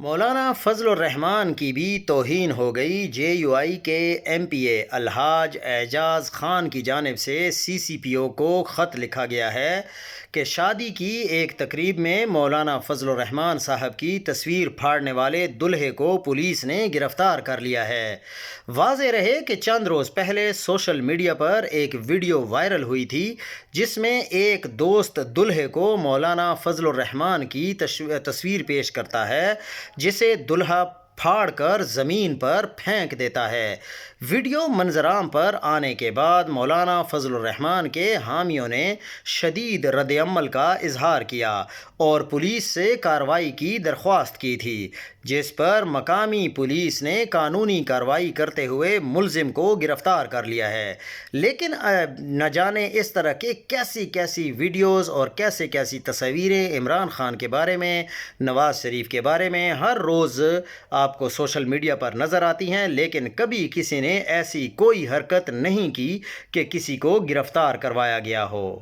مولانا فضل الرحمان کی بھی توہین ہو گئی۔ JUI کے MPA الحاج اعجاز خان کی جانب سے CCPO کو خط لکھا گیا ہے کہ شادی کی ایک تقریب میں مولانا فضل الرحمان صاحب کی تصویر پھاڑنے والے دلہے کو پولیس نے گرفتار کر لیا ہے۔ واضح رہے کہ چند روز پہلے سوشل میڈیا پر ایک ویڈیو وائرل ہوئی تھی جس میں ایک دوست دلہے کو مولانا فضل الرحمان کی تصویر پیش کرتا ہے جسے دلہا پھاڑ کر زمین پر پھینک دیتا ہے۔ ویڈیو منظر عام پر آنے کے بعد مولانا فضل الرحمان کے حامیوں نے شدید رد عمل کا اظہار کیا اور پولیس سے کارروائی کی درخواست کی تھی، جس پر مقامی پولیس نے قانونی کارروائی کرتے ہوئے ملزم کو گرفتار کر لیا ہے۔ لیکن نہ جانے اس طرح کے کیسی ویڈیوز اور کیسی تصاویریں عمران خان کے بارے میں، نواز شریف کے بارے میں ہر روز آپ کو سوشل میڈیا پر نظر آتی ہیں، لیکن کبھی کسی نے ایسی کوئی حرکت نہیں کی کہ کسی کو گرفتار کروایا گیا ہو۔